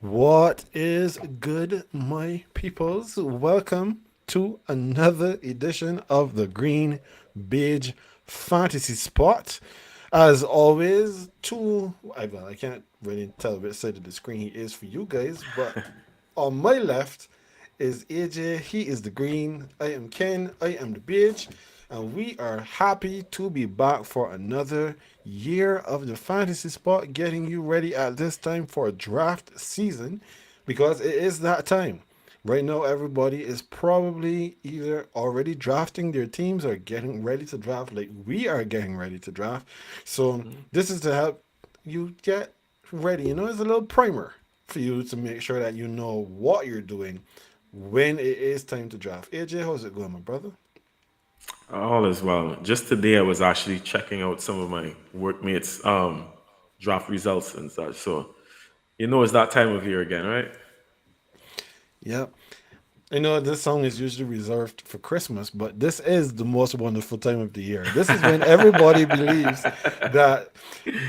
What is good, my peoples? Welcome to another edition of the Green Beige Fantasy Spot. As always, I can't really tell which side of the screen he is for you guys, but on my left is AJ. He is the green. I am Ken. I am the beige. And we are happy to be back for another year of the fantasy spot, getting you ready at this time for draft season because it is that time. Right now, everybody is probably either already drafting their teams or getting ready to draft, like we are getting ready to draft. So, this is to help you get ready. It's a little primer for you to make sure that you know what you're doing when it is time to draft. AJ, how's it going, my brother? All is well. Just today, I was actually checking out some of my workmates' draft results and such. So, it's that time of year again, right? Yep. I know this song is usually reserved for Christmas, but this is the most wonderful time of the year. This is when everybody believes that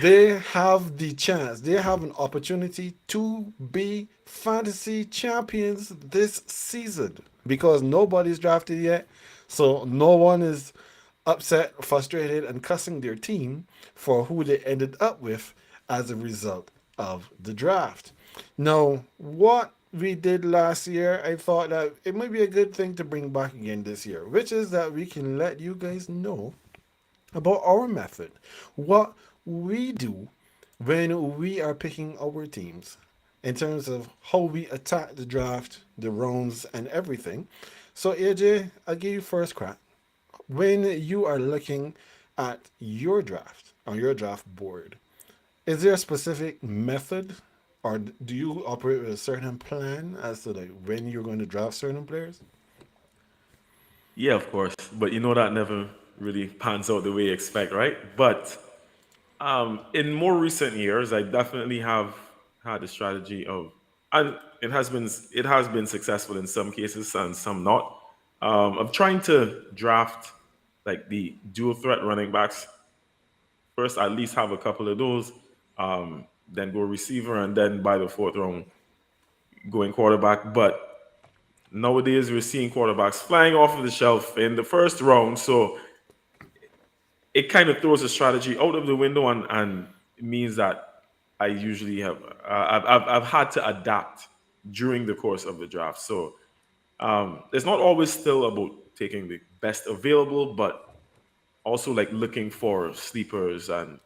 they have the chance, they have an opportunity to be fantasy champions this season because nobody's drafted yet. So no one is upset, frustrated, and cussing their team for who they ended up with as a result of the draft. Now, what we did last year, I thought that it might be a good thing to bring back again this year, which is that we can let you guys know about our method, what we do when we are picking our teams in terms of how we attack the draft, the rounds, and everything. So, AJ, I'll give you first crack. When you are looking at your draft on your draft board, is there a specific method or do you operate with a certain plan as to like when you're going to draft certain players? Yeah, of course. But that never really pans out the way you expect, right? But in more recent years, I definitely have had a strategy of, and it has been successful in some cases and some not. I'm trying to draft like the dual threat running backs first. At least have a couple of those. Then go receiver, and then by the fourth round, going quarterback. But nowadays, we're seeing quarterbacks flying off of the shelf in the first round, so it kind of throws a strategy out of the window, and it means that I usually have I've had to adapt during the course of the draft. So it's not always still about taking the best available, but also like looking for sleepers, and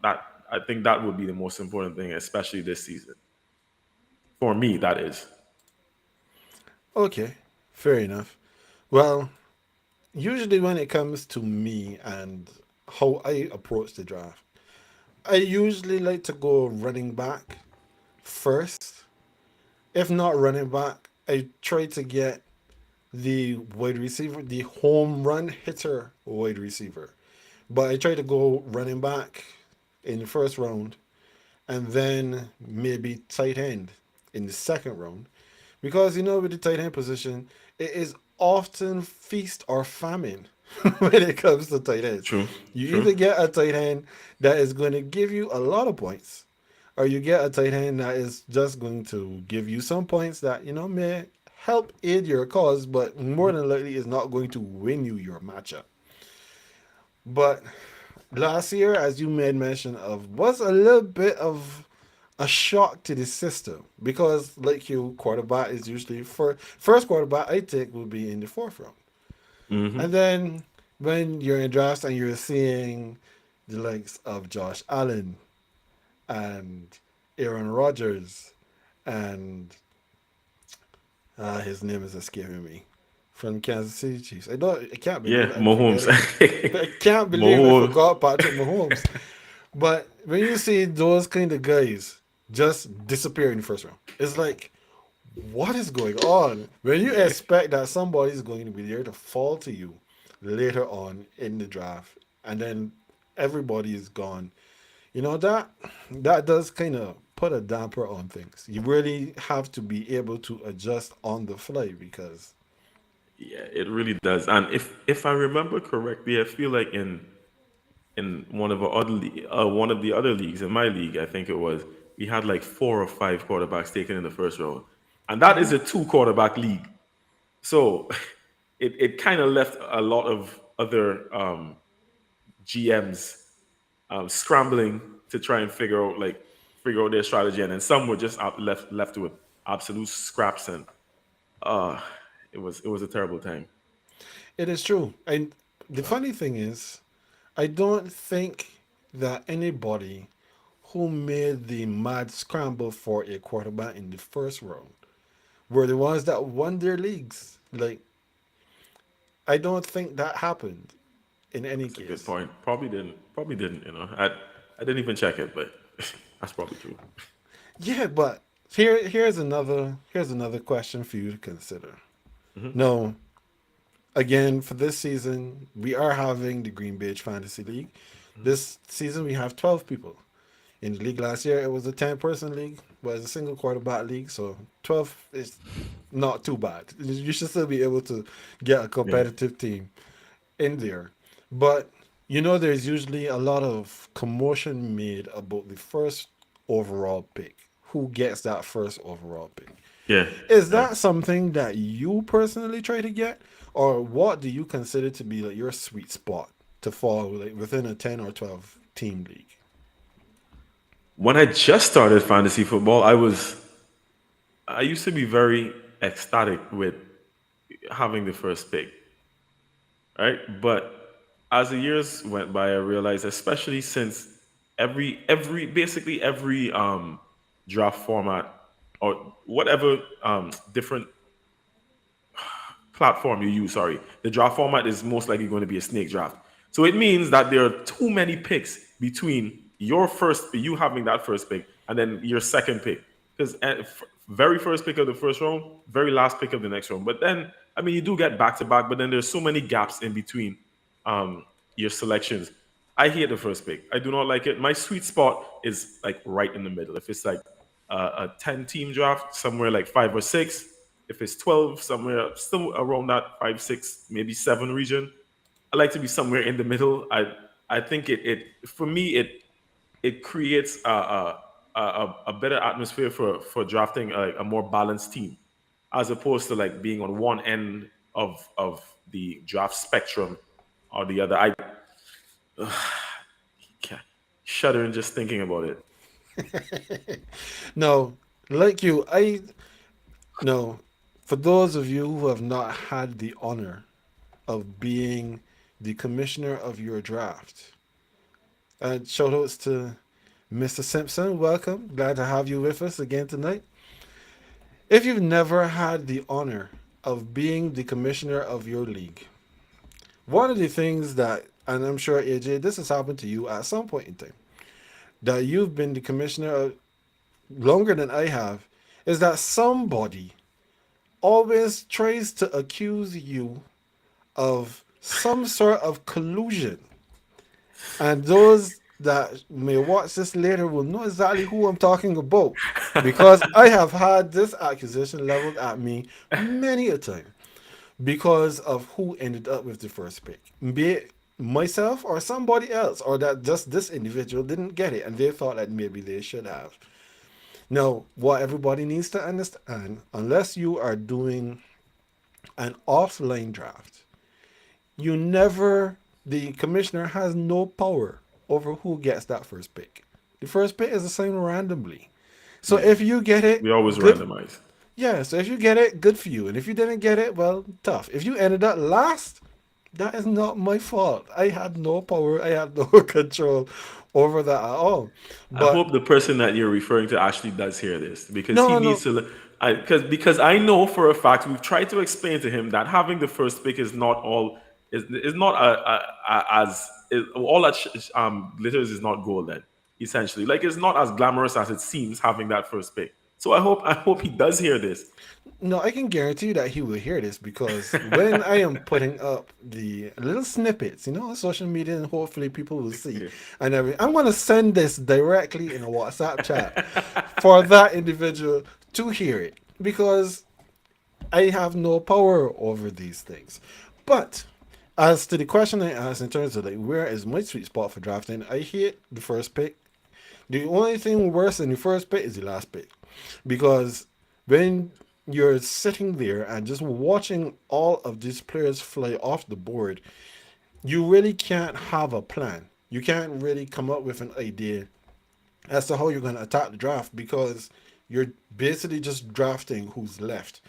that I think that would be the most important thing, especially this season for me. That is. Okay, fair enough. Well, usually when it comes to me and how I approach the draft, I usually like to go running back first. If not running back, I try to get the wide receiver, the home run hitter wide receiver. But I try to go running back in the first round and then maybe tight end in the second round. Because with the tight end position, it is often feast or famine when it comes to tight ends. True. You True. either get a tight end that is going to give you a lot of points, or you get a tight end that is just going to give you some points that, may help aid your cause, but more than likely is not going to win you your matchup. But last year, as you made mention of, was a little bit of a shock to the system because, like you, quarterback is usually first quarterback I take will be in the fourth round, Hmm. and then when you're in drafts and you're seeing the likes of Josh Allen and Aaron Rodgers and his name is escaping me from Kansas City Chiefs. I can't Yeah, believe I'm Mahomes. forgetting. I can't believe I Mahomes. forgot Patrick Mahomes. But when you see those kind of guys just disappear in the first round, it's like, what is going on? When you expect that somebody is going to be there to fall to you later on in the draft, and then everybody is gone. That does kind of put a damper on things. You really have to be able to adjust on the fly because Yeah, it really does. And if I remember correctly, I feel like in one of the other leagues, in my league, I think it was. we had like 4 or 5 quarterbacks taken in the first round, and that is a two quarterback league. So it kind of left a lot of other GMs scrambling to try and figure out their strategy, and then some were just left with absolute scraps, and uh, it was a terrible time. It is true. And the funny thing is, I don't think that anybody who made the mad scramble for a quarterback in the first round were the ones that won their leagues. Like, I don't think that happened in any That's a good case. point. Probably didn't. Probably didn't. I didn't even check it, but that's probably true. Yeah, but here's another question for you to consider. No, again, for this season, we are having the GreenBaje Fantasy League. This season, we have 12 people. In the league last year, it was a 10-person league, but it's a single quarterback league, so 12 is not too bad. You should still be able to get a Yeah. competitive team in there. But, there's usually a lot of commotion made about the first overall pick. Who gets that first overall pick? Yeah. Is Yeah. that something that you personally try to get, or what do you consider to be like your sweet spot to fall like within a 10 or 12 team league? When I just started fantasy football, I used to be very ecstatic with having the first pick, right? But as the years went by, I realized, especially since every basically every draft format or whatever different platform you use, sorry, the draft format is most likely going to be a snake draft. So it means that there are too many picks between you having that first pick, and then your second pick. Because very first pick of the first round, very last pick of the next round. But then, I mean, you do get back to back, but then there's so many gaps in between your selections. I hate the first pick. I do not like it. My sweet spot is like right in the middle. If it's like a 10 team draft, somewhere like 5 or 6. If it's 12, somewhere still around that 5, 6, maybe 7 region. I like to be somewhere in the middle. I think it for me it creates a better atmosphere for drafting a more balanced team, as opposed to like being on one end of the draft spectrum or the other. I can't shuddering just thinking about it. No, like you, I no. For those of you who have not had the honor of being the commissioner of your draft, shout outs to Mr. Simpson. Welcome. Glad to have you with us again tonight. If you've never had the honor of being the commissioner of your league, one of the things that, and I'm sure AJ, this has happened to you at some point in time, that you've been the commissioner of longer than I have, is that somebody always tries to accuse you of some sort of collusion. And those that may watch this later will know exactly who I'm talking about, because I have had this accusation leveled at me many a time because of who ended up with the first pick. Be it myself or somebody else, or that just this individual didn't get it and they thought that maybe they should have. Now, what everybody needs to understand, unless you are doing an offline draft, you never, the commissioner has no power over who gets that first pick. The first pick is assigned randomly. So Yeah, if you get it, we always good. randomize. Yeah, so if you get it, good for you. And if you didn't get it, well, tough. If you ended up last, that is not my fault. I had no power, I had no control over that at all. I But hope the person that you're referring to actually does hear this, because he no, needs no, to. Because I know for a fact we've tried to explain to him that having the first pick is not all is not as all that glitters is not golden. Essentially, like it's not as glamorous as it seems having that first pick. So I hope he does hear this. no, I can guarantee you that he will hear this, because when I am putting up the little snippets, on social media, and hopefully people will see, and I'm going to send this directly in a WhatsApp chat for that individual to hear it, because I have no power over these things. But as to the question I asked in terms of like where is my sweet spot for drafting, I hate the first pick The only thing worse than the first pick is the last pick. Because when you're sitting there and just watching all of these players fly off the board, you really can't have a plan. You can't really come up with an idea as to how you're going to attack the draft because you're basically just drafting who's left.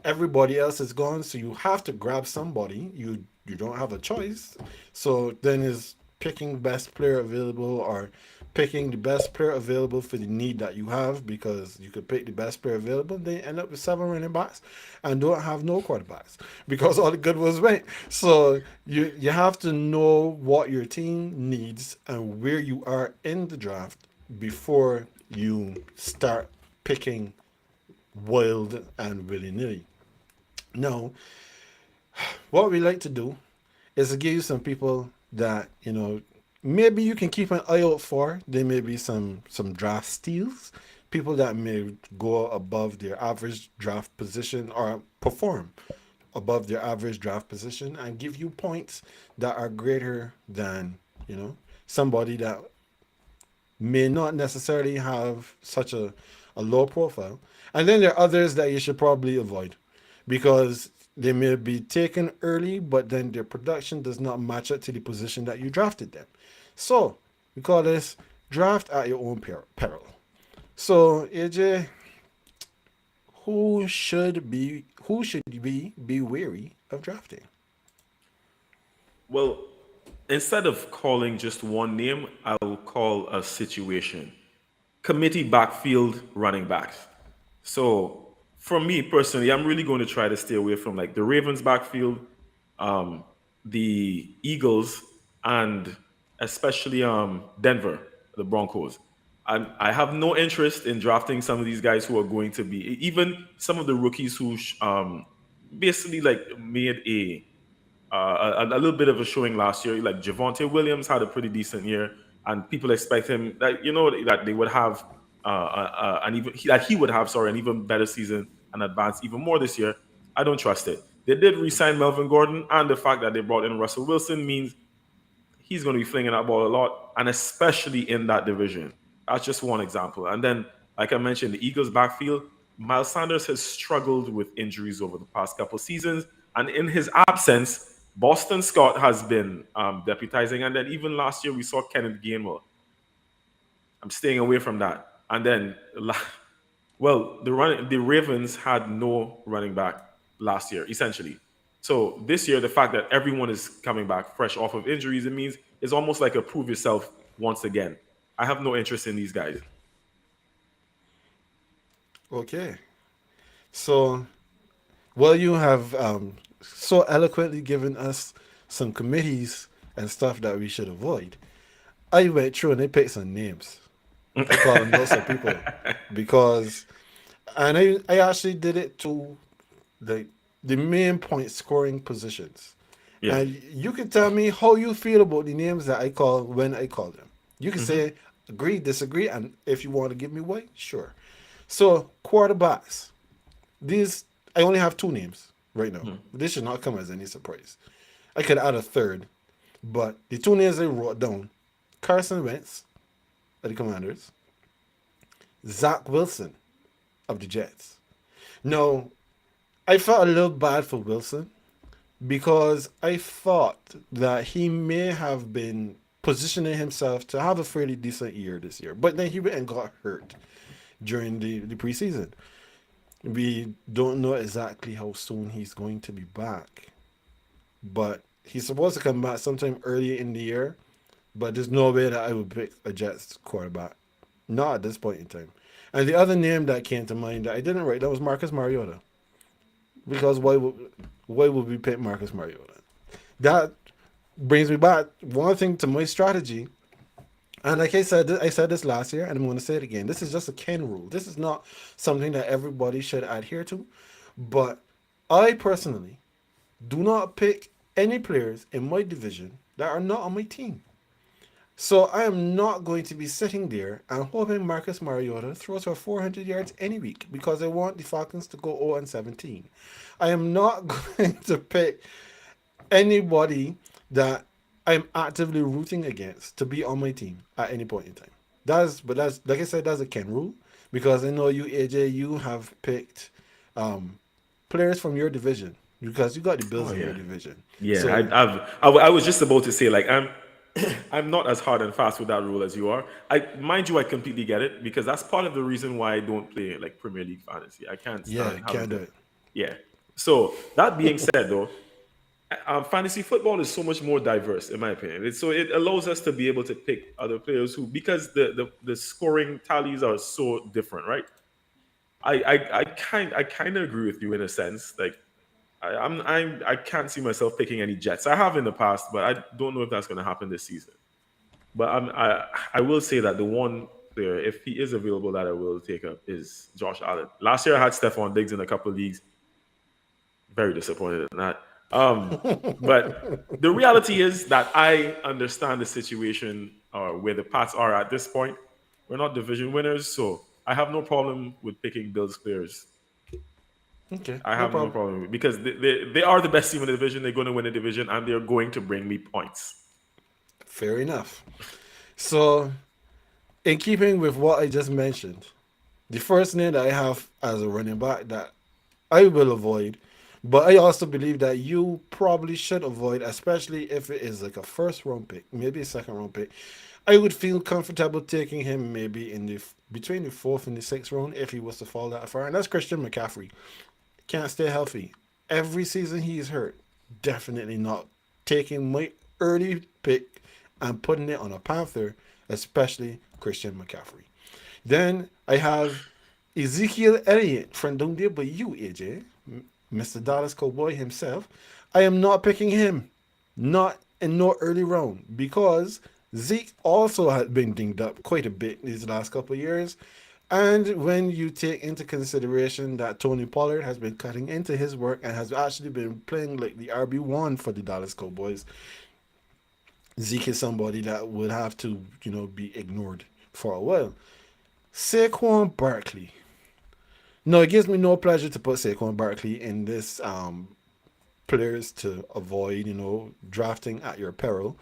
Everybody else is gone, so you have to grab somebody. You don't have a choice. So then is picking best player available or picking the best player available for the need that you have because you could pick the best player available. They end up with 7 running backs and don't have no quarterbacks because all the good was went. So you have to know what your team needs and where you are in the draft before you start picking wild and willy nilly. Now, what we like to do is to give you some people that maybe you can keep an eye out for. There may be some draft steals, people that may go above their average draft position or perform above their average draft position and give you points that are greater than somebody that may not necessarily have such a low profile. And then there are others that you should probably avoid because they may be taken early, but then their production does not match up to the position that you drafted them. So we call this draft at your own peril. So AJ, who should we be wary of drafting? Well, instead of calling just one name, I'll call a situation. Committee backfield running backs. So for me personally, I'm really going to try to stay away from like the Ravens backfield, um, the Eagles, and especially Denver, the Broncos. I have no interest in drafting some of these guys who are going to be even some of the rookies who basically like made a little bit of a showing last year. Like Javonte Williams had a pretty decent year, and people expect him that that they would have an even that he would have an even better season and advance even more this year. I don't trust it. They did re-sign Melvin Gordon, and the fact that they brought in Russell Wilson means he's going to be flinging that ball a lot, and especially in that division. That's just one example. And then, like I mentioned, the Eagles' backfield, Miles Sanders has struggled with injuries over the past couple seasons, and in his absence, Boston Scott has been deputizing. And then even last year, we saw Kenneth Gainwell. I'm staying away from that. And then, well, the Ravens had no running back last year, essentially. So this year, the fact that everyone is coming back fresh off of injuries, it means it's almost like a prove yourself once again. I have no interest in these guys. Okay. So, well, you have so eloquently given us some committees and stuff that we should avoid. I went through and I picked some names. I called them those some people because, and I actually did it to the main point scoring positions. Yeah. And you can tell me how you feel about the names that I call when I call them. You can say agree, disagree, and if you want to give me way, sure. So quarterbacks. These I only have two names right now. This should not come as any surprise. I could add a third, but the two names I wrote down: Carson Wentz of the Commanders, Zach Wilson of the Jets. Now, I felt a little bad for Wilson because I thought that he may have been positioning himself to have a fairly decent year this year, but then he went and got hurt during the preseason. We don't know exactly how soon he's going to be back, but he's supposed to come back sometime early in the year. But there's no way that I would pick a Jets quarterback, not at this point in time. And the other name that came to mind that I didn't write that was Marcus Mariota, because why would we pick Marcus Mariota? That brings me back one thing to my strategy. And like I said this last year, and I'm going to say it again. This is just a Ken rule. This is not something that everybody should adhere to. But I personally do not pick any players in my division that are not on my team. So I am not going to be sitting there and hoping Marcus Mariota throws for 400 yards any week because I want the Falcons to go 0-17. I am not going to pick anybody that I'm actively rooting against to be on my team at any point in time. That's like I said, that's a Ken rule because I know you, AJ, you have picked um, players from your division because you got the Oh Bills in your yeah, division. yeah. So I was just about to say like I'm not as hard and fast with that rule as you are. I mind you, I completely get it because that's part of the reason why I don't play like Premier League fantasy. I can't yeah, stand having can't do to. it. Yeah. So that being said, though, fantasy football is so much more diverse, in my opinion. So it allows us to be able to pick other players who, because the scoring tallies are so different, right? I kind of agree with you in a sense. Like I can't see myself picking any Jets. I have in the past, but I don't know if that's going to happen this season. But I will say that the one player, if he is available, that I will take up is Josh Allen. Last year I had Stephon Diggs in a couple of leagues. Very disappointed in that. But the reality is that I understand the situation where the Pats are at this point. We're not division winners, so I have no problem with picking Bills players. Okay, I no have no problem. problem with it because they are the best team in the division. They're going to win the division and they're going to bring me points. Fair enough. So, in keeping with what I just mentioned, the first name that I have as a running back that I will avoid, but I also believe that you probably should avoid, especially if it is like a first round pick, maybe a second round pick. I would feel comfortable taking him maybe in the between the fourth and the sixth round if he was to fall that far, and that's Christian McCaffrey. Can't stay healthy. Every season he's hurt. Definitely not taking my early pick and putting it on a Panther, especially Christian McCaffrey. Then I have Ezekiel Elliott, friend don't deal but you, AJ, Mr. Dallas Cowboy himself. I am not picking him. Not in no early round because Zeke also had been dinged up quite a bit these last couple of years. And when you take into consideration that Tony Pollard has been cutting into his work and has actually been playing like the RB1 for the Dallas Cowboys, Zeke is somebody that would have to, be ignored for a while. Saquon Barkley. No, it gives me no pleasure to put Saquon Barkley in this players to avoid, drafting at your peril.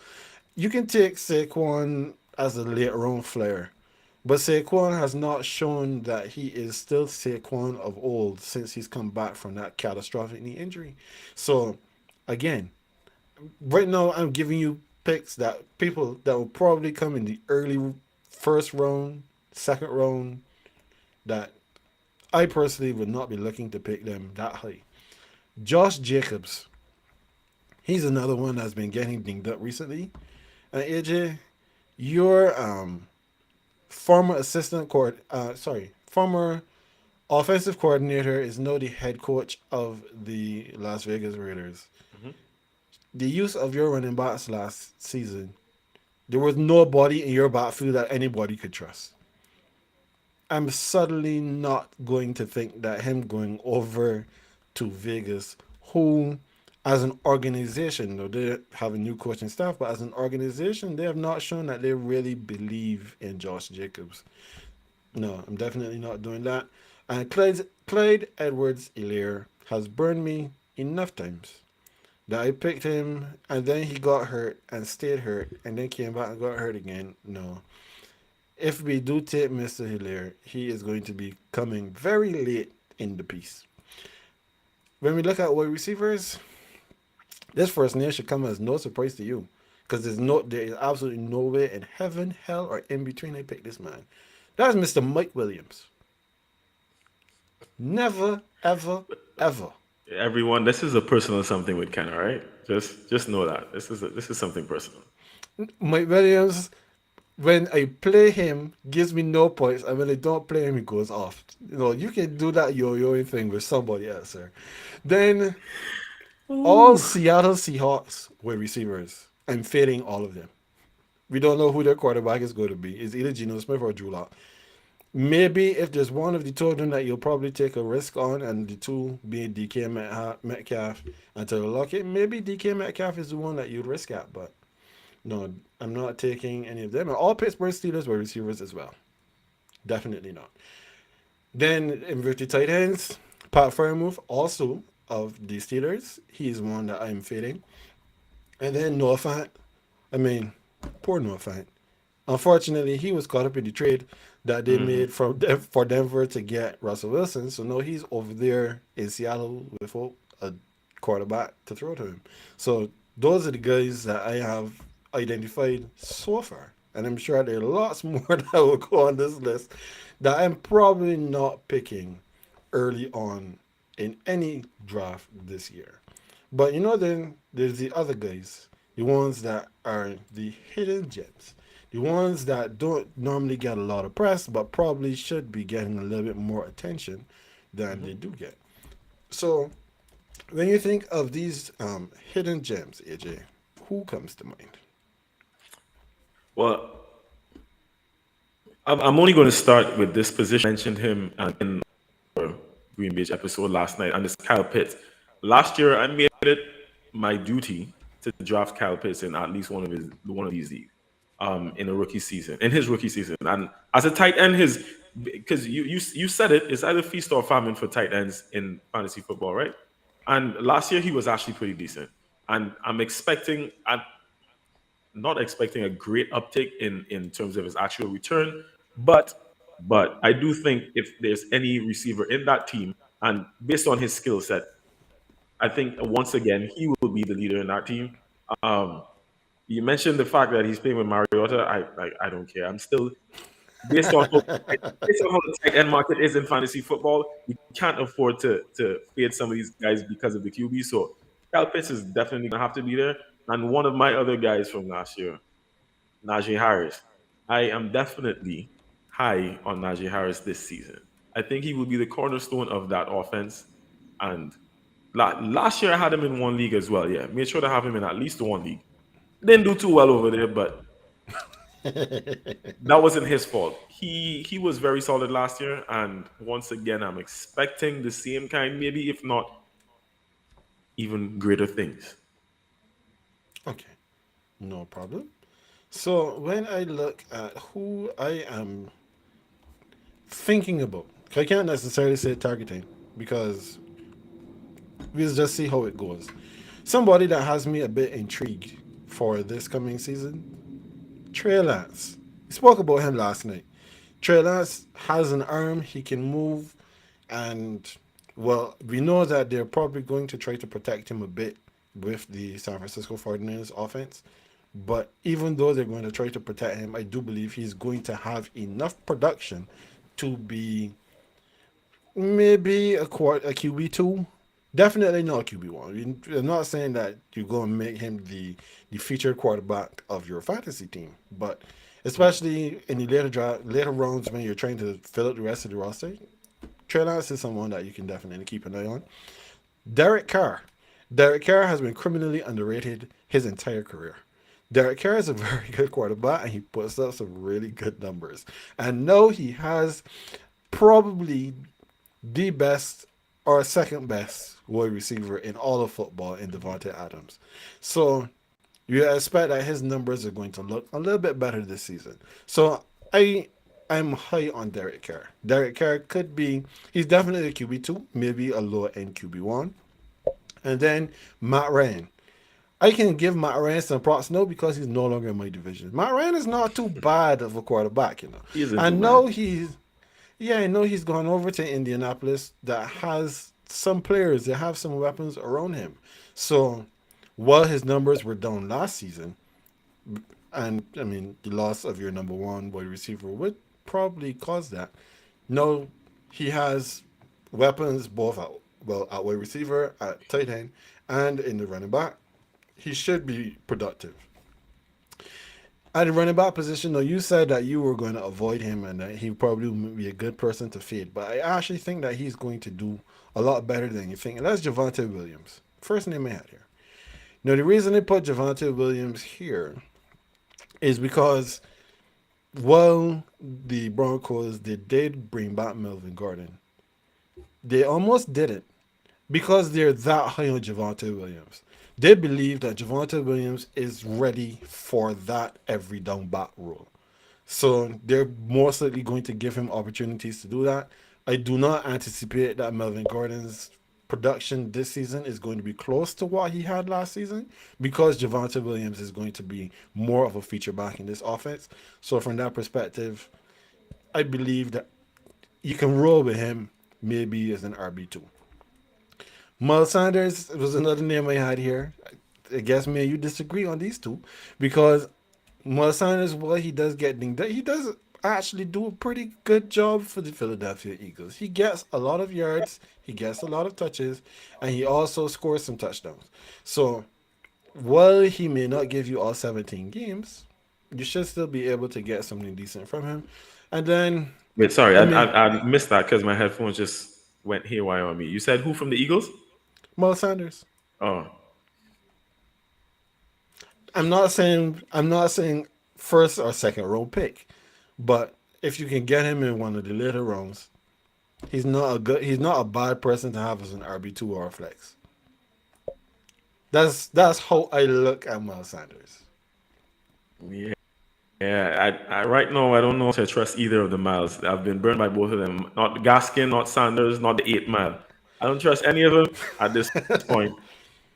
You can take Saquon as a late round flare, but Saquon has not shown that he is still Saquon of old since he's come back from that catastrophic knee injury. So, again, right now I'm giving you picks that people that will probably come in the early first round, second round, that I personally would not be looking to pick them that high. Josh Jacobs, he's another one that's been getting dinged up recently. And AJ, your former former offensive coordinator is now the head coach of the Las Vegas Raiders. Mhm. The use of your running backs last season, there was nobody in your backfield that anybody could trust. I'm suddenly not going to think that him going over to Vegas, who, as an organization, though they have a new coaching staff, but as an organization, they have not shown that they really believe in Josh Jacobs. No, I'm definitely not doing that. And Clyde Edwards Hilaire has burned me enough times that I picked him and then he got hurt and stayed hurt and then came back and got hurt again. No, if we do take Mr. Hilaire, he is going to be coming very late in the piece. When we look at wide receivers, this first name should come as no surprise to you. Because there is absolutely no way in heaven, hell, or in between I pick this man. That's Mr. Mike Williams. Never, ever, ever. Everyone, this is a personal something with Ken, all right? Just know that this is something personal. Mike Williams, when I play him, gives me no points, and when I don't play him, he goes off. You can do that yo-yoing thing with somebody else, sir. Then all Ooh. Seattle Seahawks were receivers. I'm fading all of them. We don't know who their quarterback is going to be. It's either Geno Smith or Drew Lock. Maybe if there's one of the two of them that you'll probably take a risk on, and the two being DK Metcalf and Taylor Lockett, maybe DK Metcalf is the one that you'd risk at. But no, I'm not taking any of them. And all Pittsburgh Steelers were receivers as well. Definitely not. Then in the tight ends, Pat Fairmouth, also of the Steelers, he's one that I'm fading. And then Noah Fant. I mean, poor Noah Fant. Unfortunately, he was caught up in the trade that they Hmm. made for Denver to get Russell Wilson. So now he's over there in Seattle without a quarterback to throw to him. So those are the guys that I have identified so far. And I'm sure there are lots more that will go on this list that I'm probably not picking early on in any draft this year. But then there's the other guys, the ones that are the hidden gems, the ones that don't normally get a lot of press, but probably should be getting a little bit more attention than they do get. So when you think of these hidden gems, AJ, who comes to mind? Well, I'm only going to start with this position. I mentioned him in our GreenBaje episode last night, and it's Kyle Pitts. Last year, I made it my duty to draft Kyle Pitts in at least one of these leagues, in a rookie season, in his rookie season. And as a tight end, his because you said it, it's either feast or famine for tight ends in fantasy football, right? And last year he was actually pretty decent, and I'm not expecting a great uptick in terms of his actual return, but I do think if there's any receiver in that team, and based on his skill set, I think once again he will be the leader in that team. Um, you mentioned the fact that he's playing with Mariota. I don't care. I'm still based on how, based on how the tight end market is in fantasy football. You can't afford to fade some of these guys because of the QB. So Kyle Pitts is definitely gonna have to be there. And one of my other guys from last year, Najee Harris. I am definitely high on Najee Harris this season. I think he will be the cornerstone of that offense. And last year I had him in one league as well. Yeah, made sure to have him in at least one league. Didn't do too well over there, but that wasn't his fault. He was very solid last year, and once again, I'm expecting the same kind, maybe if not even greater things. Okay, no problem. So when I look at who I am thinking about, I can't necessarily say targeting because we'll just see how it goes. Somebody that has me a bit intrigued for this coming season, Trey Lance. We spoke about him last night. Trey Lance has an arm, he can move, and well, we know that they're probably going to try to protect him a bit with the San Francisco 49ers offense. But even though they're going to try to protect him, I do believe he's going to have enough production to be maybe a QB2. Definitely not QB1. I'm not saying that you're going to make him the featured quarterback of your fantasy team, but especially in the later rounds when you're trying to fill out the rest of the roster, Trey Lance is someone that you can definitely keep an eye on. Derek Carr. Derek Carr has been criminally underrated his entire career. Derek Carr is a very good quarterback and he puts up some really good numbers. And no, he has probably the best or second best wide receiver in all of football in Devontae Adams. So you expect that his numbers are going to look a little bit better this season. So I'm high on Derek Carr. Derek Carr could be he's definitely a QB2, maybe a lower end QB1. And then Matt Ryan. I can give Matt Ryan some props, no, because he's no longer in my division. Matt Ryan is not too bad of a quarterback, you know. He isn't I too bad. know I know he's gone over to Indianapolis that has some players that have some weapons around him. So while his numbers were down last season, and I mean the loss of your number one wide receiver would probably cause that. No, he has weapons both at wide receiver, at tight end, and in the running back. He should be productive. At the running back position, though, you said that you were going to avoid him and that he probably would be a good person to fade. But I actually think that he's going to do a lot better than you think. And that's Javante Williams. First name I had here. Now, the reason they put Javante Williams here is because, while the Broncos, they did bring back Melvin Gordon, they almost didn't because they're that high on Javante Williams. They believe that Javante Williams is ready for that every down back role. So they're most likely going to give him opportunities to do that. I do not anticipate that Melvin Gordon's production this season is going to be close to what he had last season because Javonte Williams is going to be more of a feature back in this offense. So from that perspective, I believe that you can roll with him maybe as an RB2. Miles Sanders was another name I had here. I guess me and you disagree on these two because Miles Sanders, well, he does get dinged. He does actually do a pretty good job for the Philadelphia Eagles. He gets a lot of yards, he gets a lot of touches, and he also scores some touchdowns. So while he may not give you all 17 games, you should still be able to get something decent from him. And then, Wait, sorry, I I mean, I, I missed that because my headphones just went haywire on me. You said who from the Eagles? Miles Sanders. Oh, I'm not saying first or second round pick, but if you can get him in one of the later rounds, he's not a bad person to have as an RB2 or a flex. That's how I look at Miles Sanders. yeah. Yeah, I right now I don't know if I trust either of the miles. I've been burned by both of them. Not Gaskin, not Sanders, not the 8 mile. I don't trust any of them at this point.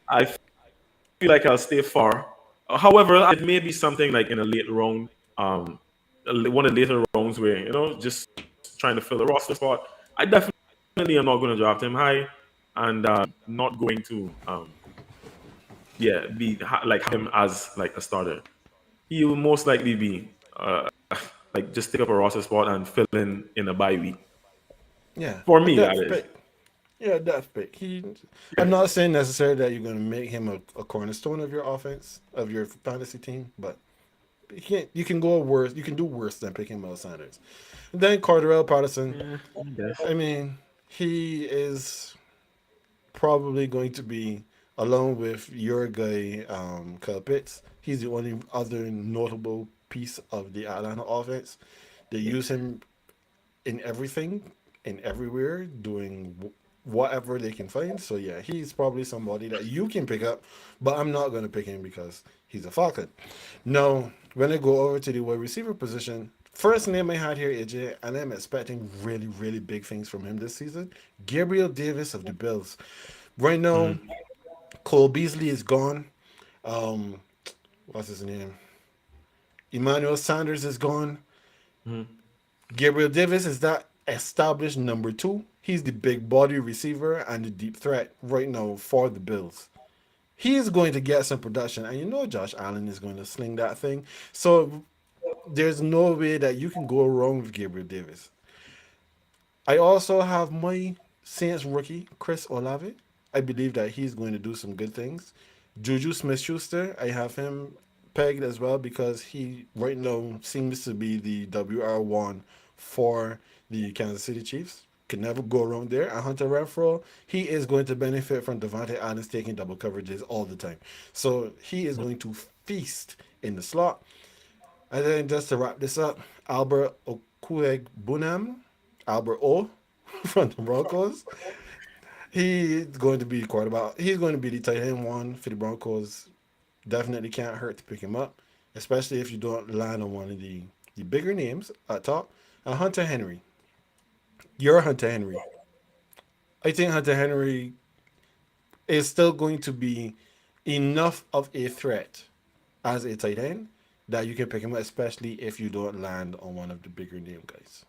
I feel like I'll stay far. However, it may be something like in a late round, one of the later rounds where just trying to fill a roster spot. I definitely am not going to draft him high, and not going to be like him as like a starter. He will most likely be like just take up a roster spot and fill in a bye week. Yeah, For a me, that depth is. pick. Yeah, a depth pick. I'm not saying necessarily that you're going to make him a cornerstone of your offense of your fantasy team, but you can't. You can go worse. You can do worse than picking Miles Sanders. And then Carterell Patterson. Yeah, I guess. I mean, he is probably going to be along with your guy Kyle Pitts. He's the only other notable piece of the Atlanta offense. They use him in everything, in everywhere, doing whatever they can find. So yeah, he's probably somebody that you can pick up, but I'm not going to pick him because he's a Falcon. Now, when I go over to the wide receiver position, first name I had here, AJ, and I'm expecting really, really big things from him this season. Gabriel Davis of the Bills. Right now, Mhm. Cole Beasley is gone. Um, what's his name? Emmanuel Sanders is gone. Mhm. Gabriel Davis is that established number two. He's the big body receiver and the deep threat right now for the Bills. He is going to get some production, and you know Josh Allen is going to sling that thing. So there's no way that you can go wrong with Gabriel Davis. I also have my Saints rookie, Chris Olave. I believe that he's going to do some good things. Juju Smith Schuster, I have him pegged as well because he right now seems to be the WR1 for the Kansas City Chiefs. Can never go wrong there. And Hunter Renfro, he is going to benefit from Devontae Adams taking double coverages all the time. So he is going to feast in the slot. And then just to wrap this up, Albert Okwuegbunam, Albert O from the Broncos. He's going to be quarterback. He's going to be the tight end one for the Broncos. Definitely can't hurt to pick him up, especially if you don't land on one of the bigger names at top. Hunter Henry. You're Hunter Henry. I think Hunter Henry is still going to be enough of a threat as a tight end that you can pick him up, especially if you don't land on one of the bigger name guys.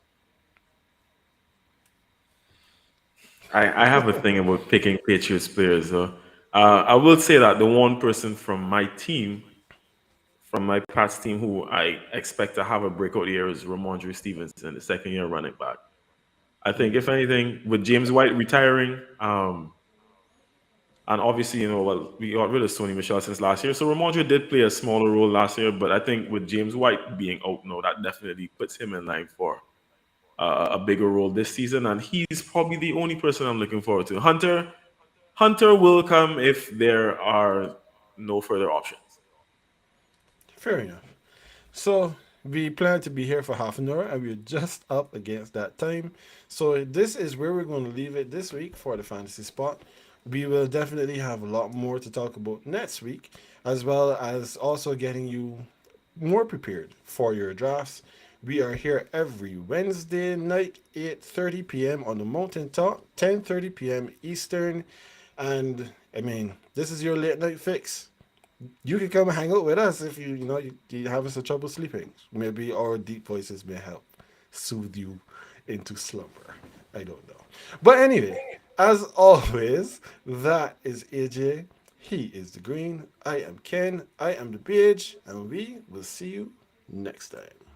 I have a thing about picking Patriots players, though. I will say that the one person from my team, from my past team, who I expect to have a breakout year is Ramondre Stevenson, the second year running back. I think, if anything, with James White retiring, and obviously, well, we got rid of Sony Michelle since last year. So Ramondre did play a smaller role last year, but I think with James White being out now, that definitely puts him in line for a bigger role this season. And he's probably the only person I'm looking forward to. Hunter will come if there are no further options. Fair enough. So we plan to be here for half an hour, and we're just up against that time. So this is where we're going to leave it this week for the fantasy spot. We will definitely have a lot more to talk about next week, as well as also getting you more prepared for your drafts. We are here every Wednesday night, 8:30 p.m. on the Mountain Talk, 10:30 p.m. Eastern. And I mean, this is your late night fix. You can come hang out with us if you having some trouble sleeping. Maybe our deep voices may help soothe you into slumber. I don't know. But anyway, as always, that is AJ. He is the green. I am Ken. I am the beige. And we will see you next time.